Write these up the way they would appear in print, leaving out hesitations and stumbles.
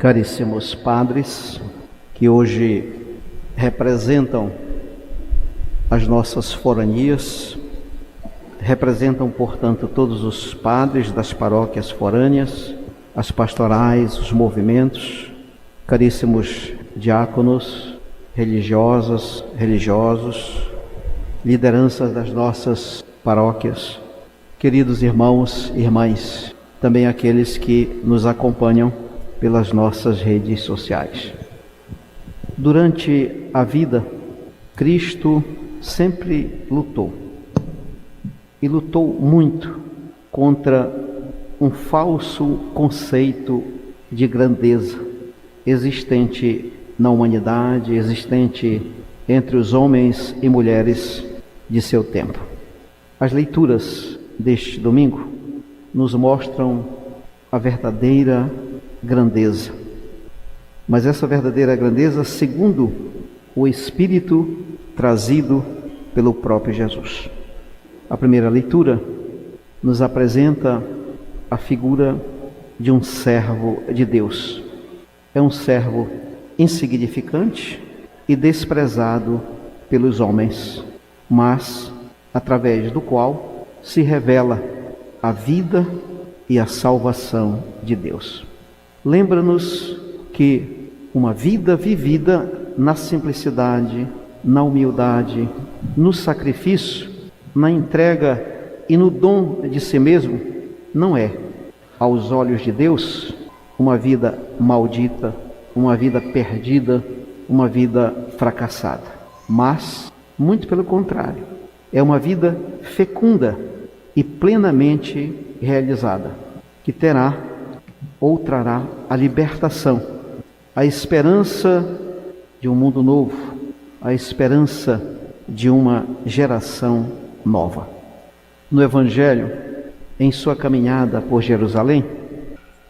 Caríssimos padres, que hoje representam as nossas foranias, representam, portanto, todos os padres das paróquias forâneas, as pastorais, os movimentos, caríssimos diáconos, religiosas, religiosos, lideranças das nossas paróquias, queridos irmãos e irmãs, também aqueles que nos acompanham pelas nossas redes sociais. Durante a vida, Cristo sempre lutou, e lutou muito contra um falso conceito de grandeza existente na humanidade, existente entre os homens e mulheres de seu tempo. As leituras deste domingo nos mostram a verdadeira grandeza, mas essa verdadeira grandeza segundo o Espírito trazido pelo próprio Jesus. A primeira leitura nos apresenta a figura de um servo de Deus. É um servo insignificante e desprezado pelos homens, mas através do qual se revela a vida e a salvação de Deus. Lembra-nos que uma vida vivida na simplicidade, na humildade, no sacrifício, na entrega e no dom de si mesmo, não é, aos olhos de Deus, uma vida maldita, uma vida perdida, uma vida fracassada. Mas, muito pelo contrário, é uma vida fecunda e plenamente realizada, que terá ou trará a libertação, a esperança de um mundo novo, a esperança de uma geração nova. No Evangelho, em sua caminhada por Jerusalém,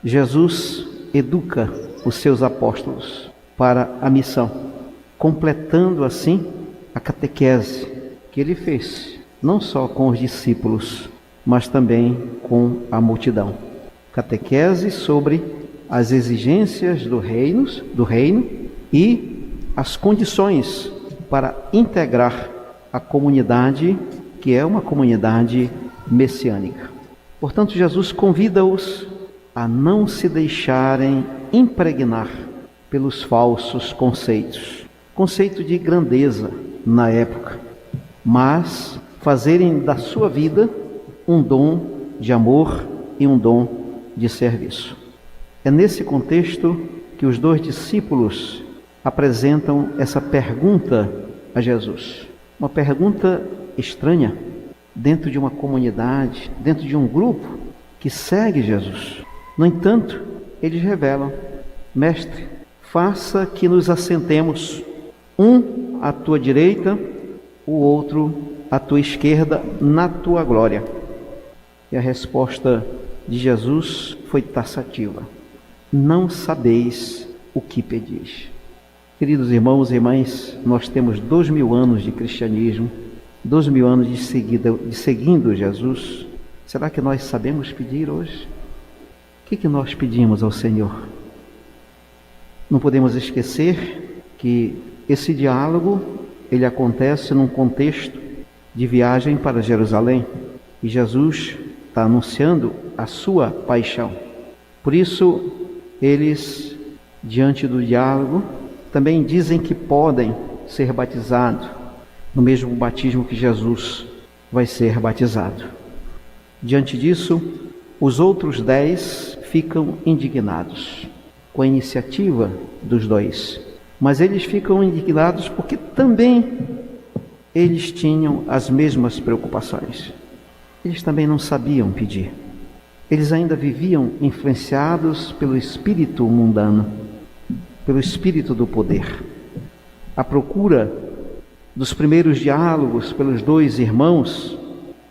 Jesus educa os seus apóstolos para a missão, completando assim a catequese que ele fez, não só com os discípulos, mas também com a multidão. Catequese sobre as exigências do reino e as condições para integrar a comunidade, que é uma comunidade messiânica. Portanto, Jesus convida-os a não se deixarem impregnar pelos falsos conceitos, conceito de grandeza na época, mas fazerem da sua vida um dom de amor e um dom de serviço. É nesse contexto que os dois discípulos apresentam essa pergunta a Jesus. Uma pergunta estranha dentro de uma comunidade, dentro de um grupo que segue Jesus. No entanto, eles revelam: Mestre, faça que nos assentemos, um à tua direita, o outro à tua esquerda, na tua glória. E a resposta de Jesus foi taxativa: não sabeis o que pedis. Queridos irmãos e irmãs, nós temos 2000 anos de cristianismo, 2000 anos de seguindo Jesus. Será que nós sabemos pedir hoje? O que nós pedimos ao Senhor? Não podemos esquecer que esse diálogo, ele acontece num contexto de viagem para Jerusalém, e Jesus está anunciando a sua paixão. Por isso, eles, diante do diálogo, também dizem que podem ser batizados no mesmo batismo que Jesus vai ser batizado. Diante disso, os outros 10 ficam indignados com a iniciativa dos dois, mas eles ficam indignados porque também eles tinham as mesmas preocupações. Eles também não sabiam pedir. Eles ainda viviam influenciados pelo espírito mundano, pelo espírito do poder. A procura dos primeiros diálogos pelos dois irmãos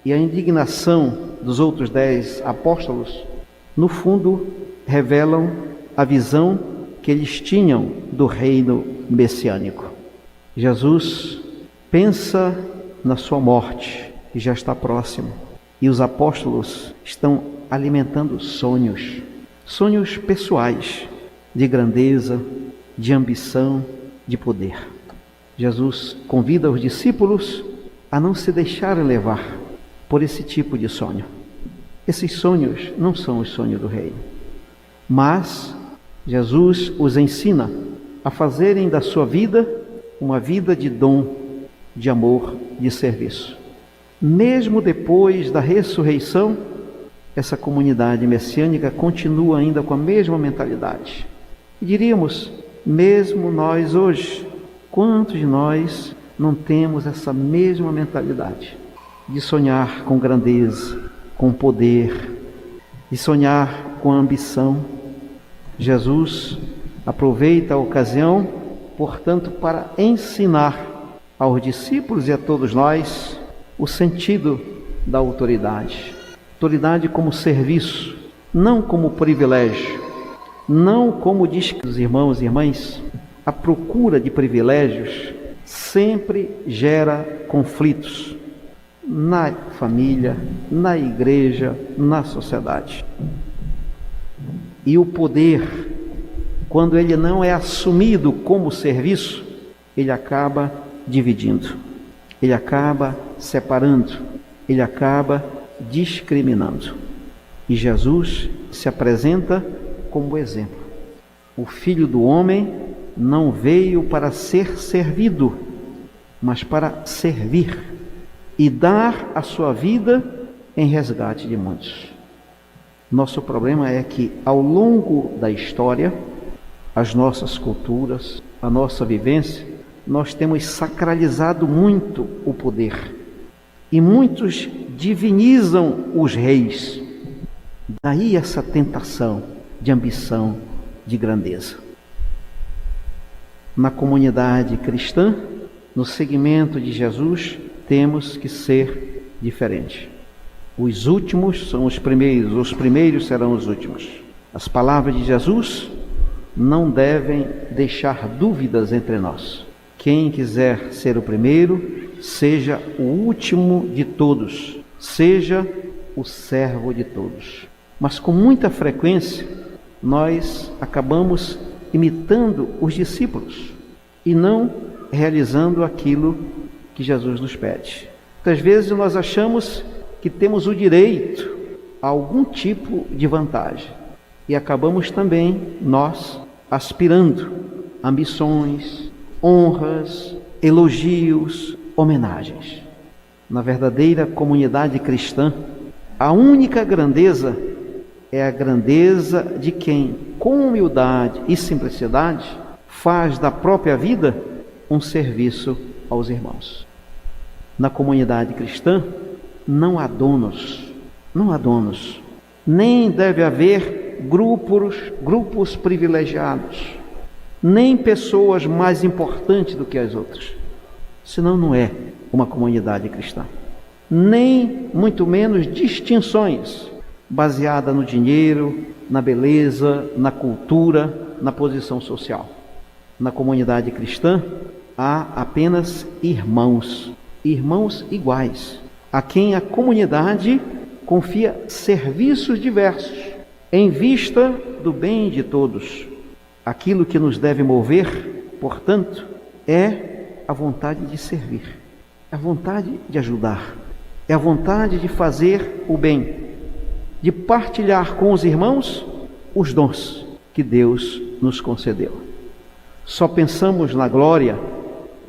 e a indignação dos outros 10 apóstolos, no fundo, revelam a visão que eles tinham do reino messiânico. Jesus pensa na sua morte, que já está próximo, e os apóstolos estão alimentando sonhos pessoais, de grandeza, de ambição, de poder. Jesus convida os discípulos a não se deixarem levar por esse tipo de sonho. Esses sonhos não são os sonhos do reino, mas Jesus os ensina a fazerem da sua vida uma vida de dom, de amor, de serviço. Mesmo depois da ressurreição, essa comunidade messiânica continua ainda com a mesma mentalidade. E diríamos, mesmo nós hoje, quantos de nós não temos essa mesma mentalidade de sonhar com grandeza, com poder, de sonhar com ambição? Jesus aproveita a ocasião, portanto, para ensinar aos discípulos e a todos nós o sentido da autoridade. Autoridade como serviço, não como privilégio, não como diz os irmãos e irmãs, a procura de privilégios sempre gera conflitos na família, na igreja, na sociedade. E o poder, quando ele não é assumido como serviço, ele acaba dividindo, ele acaba separando, ele acaba discriminando. E Jesus se apresenta como exemplo. O Filho do Homem não veio para ser servido, mas para servir e dar a sua vida em resgate de muitos. Nosso problema é que, ao longo da história, as nossas culturas, a nossa vivência, nós temos sacralizado muito o poder. E muitos divinizam os reis. Daí essa tentação de ambição, de grandeza. Na comunidade cristã, no seguimento de Jesus, temos que ser diferentes. Os últimos são os primeiros serão os últimos. As palavras de Jesus não devem deixar dúvidas entre nós. Quem quiser ser o primeiro, seja o último de todos, seja o servo de todos. Mas com muita frequência, nós acabamos imitando os discípulos e não realizando aquilo que Jesus nos pede. Muitas vezes nós achamos que temos o direito a algum tipo de vantagem e acabamos também nós aspirando ambições, honras, elogios, homenagens. Na verdadeira comunidade cristã, a única grandeza é a grandeza de quem, com humildade e simplicidade, faz da própria vida um serviço aos irmãos. Na comunidade cristã, não há donos, nem deve haver grupos privilegiados, nem pessoas mais importantes do que as outras. Senão não é uma comunidade cristã. Nem, muito menos, distinções baseadas no dinheiro, na beleza, na cultura, na posição social. Na comunidade cristã, há apenas irmãos iguais, a quem a comunidade confia serviços diversos, em vista do bem de todos. Aquilo que nos deve mover, portanto, é a vontade de servir, a vontade de ajudar, é a vontade de fazer o bem, de partilhar com os irmãos os dons que Deus nos concedeu. Só pensamos na glória,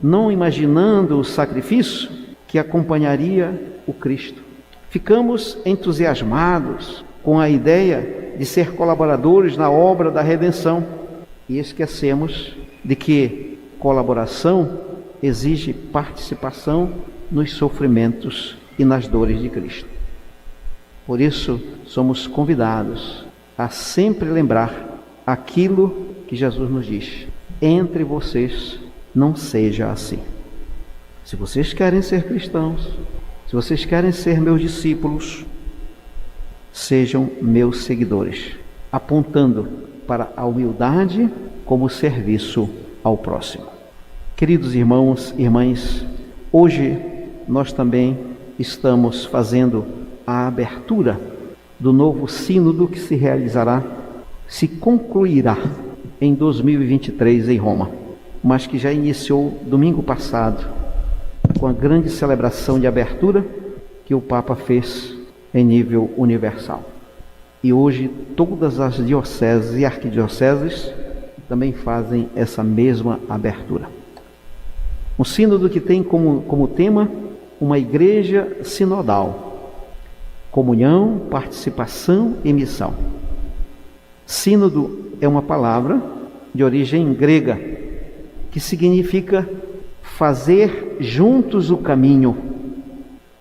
não imaginando o sacrifício que acompanharia o Cristo. Ficamos entusiasmados com a ideia de ser colaboradores na obra da redenção e esquecemos de que colaboração exige participação nos sofrimentos e nas dores de Cristo. Por isso, somos convidados a sempre lembrar aquilo que Jesus nos diz: entre vocês não seja assim. Se vocês querem ser cristãos, se vocês querem ser meus discípulos, sejam meus seguidores, apontando para a humildade como serviço ao próximo. Queridos irmãos e irmãs, hoje nós também estamos fazendo a abertura do novo sínodo que se concluirá em 2023 em Roma, mas que já iniciou domingo passado com a grande celebração de abertura que o Papa fez em nível universal. E hoje todas as dioceses e arquidioceses também fazem essa mesma abertura. Um sínodo que tem como tema uma igreja sinodal: comunhão, participação e missão. Sínodo é uma palavra de origem grega que significa fazer juntos o caminho.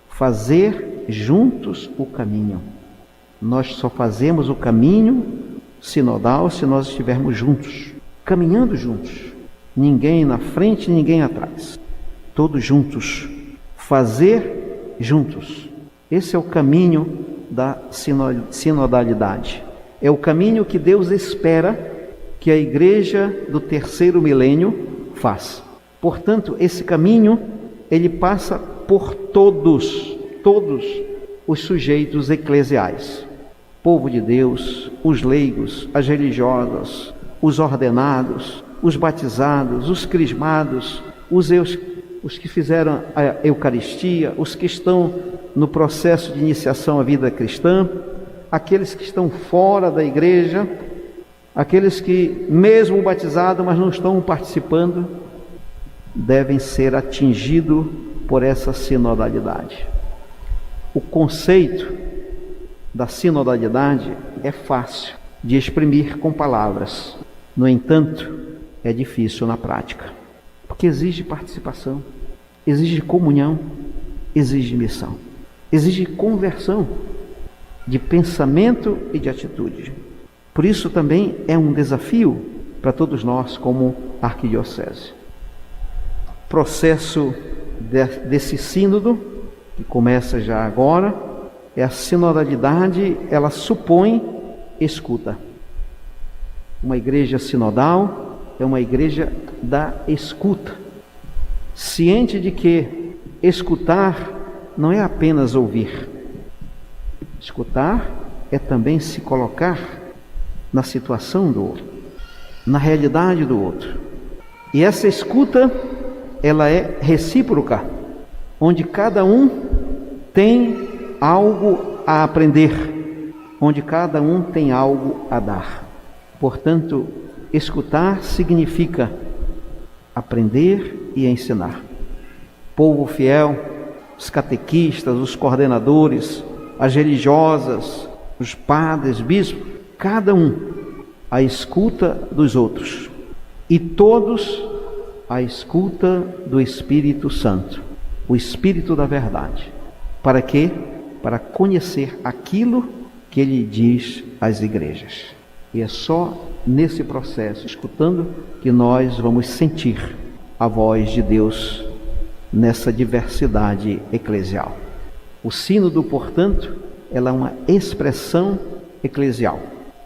Fazer juntos o caminho. Nós só fazemos o caminho sinodal se nós estivermos juntos, caminhando juntos. Ninguém na frente, ninguém atrás. Todos juntos. Fazer juntos. Esse é o caminho da sinodalidade. É o caminho que Deus espera que a igreja do terceiro milênio faça. Portanto, esse caminho, ele passa por todos os sujeitos eclesiais. Povo de Deus, os leigos, as religiosas, os ordenados, os batizados, os crismados, os que fizeram a Eucaristia, os que estão no processo de iniciação à vida cristã, aqueles que estão fora da igreja, aqueles que, mesmo batizados, mas não estão participando, devem ser atingidos por essa sinodalidade. O conceito da sinodalidade é fácil de exprimir com palavras. No entanto, é difícil na prática, porque exige participação, exige comunhão, exige missão, exige conversão de pensamento e de atitude. Por isso também é um desafio para todos nós como arquidiocese. O processo desse sínodo, que começa já agora, é a sinodalidade, ela supõe escuta. Uma igreja sinodal é uma igreja da escuta, ciente de que escutar não é apenas ouvir. Escutar é também se colocar na situação do outro, na realidade do outro. E essa escuta, ela é recíproca, onde cada um tem algo a aprender, onde cada um tem algo a dar. Portanto, escutar significa aprender e ensinar. Povo fiel, os catequistas, os coordenadores, as religiosas, os padres, bispos, cada um à escuta dos outros, e todos à escuta do Espírito Santo, o Espírito da verdade. Para quê? Para conhecer aquilo que ele diz às igrejas. E é só nesse processo, escutando, que nós vamos sentir a voz de Deus nessa diversidade eclesial. O sínodo, portanto, ela é uma expressão eclesial,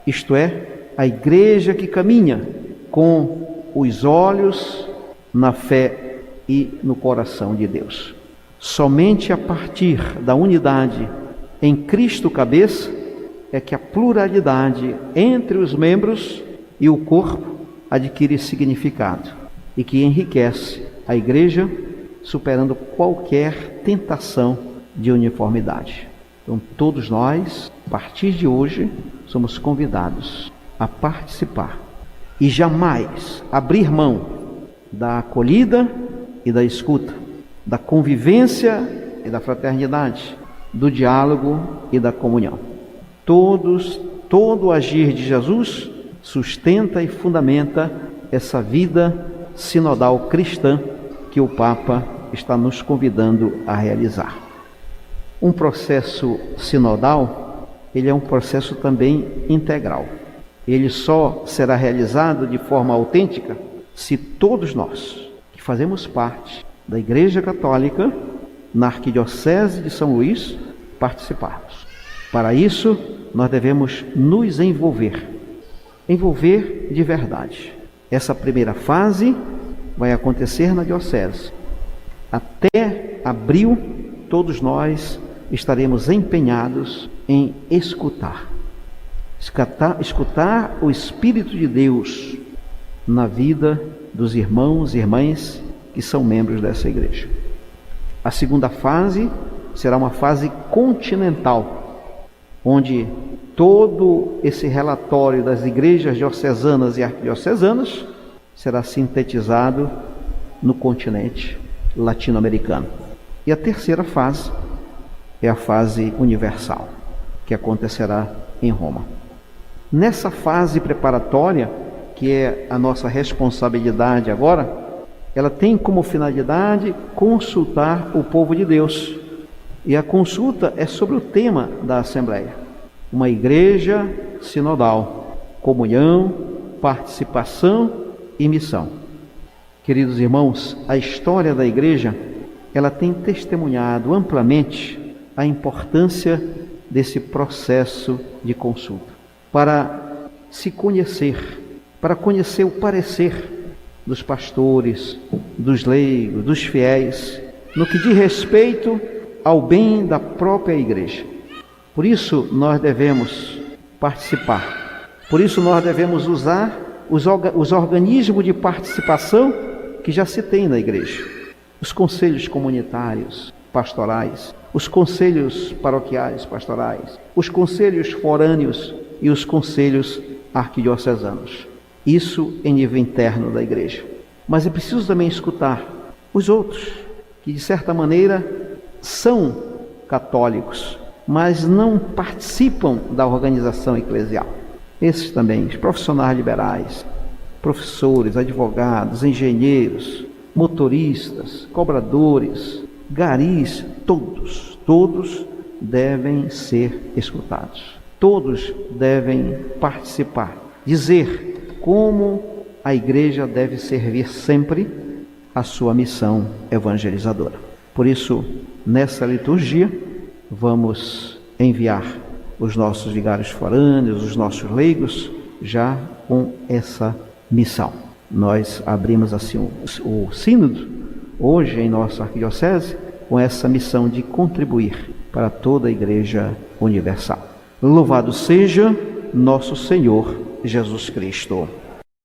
isto é, a igreja que caminha com os olhos na fé e no coração de Deus. Somente a partir da unidade em Cristo cabeça é que a pluralidade entre os membros e o corpo adquire significado e que enriquece a igreja, superando qualquer tentação de uniformidade. Então, todos nós, a partir de hoje, somos convidados a participar e jamais abrir mão da acolhida e da escuta, da convivência e da fraternidade, do diálogo e da comunhão. Todo o agir de Jesus sustenta e fundamenta essa vida sinodal cristã que o Papa está nos convidando a realizar. Um processo sinodal, ele é um processo também integral. Ele só será realizado de forma autêntica se todos nós, que fazemos parte da Igreja Católica, na Arquidiocese de São Luís, participarmos. Para isso, nós devemos nos envolver de verdade. Essa primeira fase vai acontecer na Diocese. Até abril, todos nós estaremos empenhados em escutar o Espírito de Deus na vida dos irmãos e irmãs que são membros dessa igreja. A segunda fase será uma fase continental, onde todo esse relatório das igrejas diocesanas e arquidiocesanas será sintetizado no continente latino-americano. E a terceira fase é a fase universal, que acontecerá em Roma. Nessa fase preparatória, que é a nossa responsabilidade agora, ela tem como finalidade consultar o povo de Deus. E a consulta é sobre o tema da Assembleia: uma igreja sinodal, comunhão, participação e missão. Queridos irmãos, a história da igreja, ela tem testemunhado amplamente a importância desse processo de consulta, para se conhecer, para conhecer o parecer dos pastores, dos leigos, dos fiéis, no que diz respeito ao bem da própria igreja. Por isso nós devemos participar, por isso nós devemos usar os organismos de participação que já se tem na igreja, os conselhos comunitários pastorais, os conselhos paroquiais pastorais, os conselhos forâneos e os conselhos arquidiocesanos. Isso em nível interno da igreja. Mas é preciso também escutar os outros, que de certa maneira são católicos, mas não participam da organização eclesial. Esses também, os profissionais liberais, professores, advogados, engenheiros, motoristas, cobradores, garis, todos devem ser escutados. Todos devem participar, dizer como a igreja deve servir sempre a sua missão evangelizadora. Por isso, nessa liturgia, vamos enviar os nossos vigários forâneos, os nossos leigos, já com essa missão. Nós abrimos assim o sínodo, hoje em nossa arquidiocese, com essa missão de contribuir para toda a Igreja Universal. Louvado seja nosso Senhor Jesus Cristo.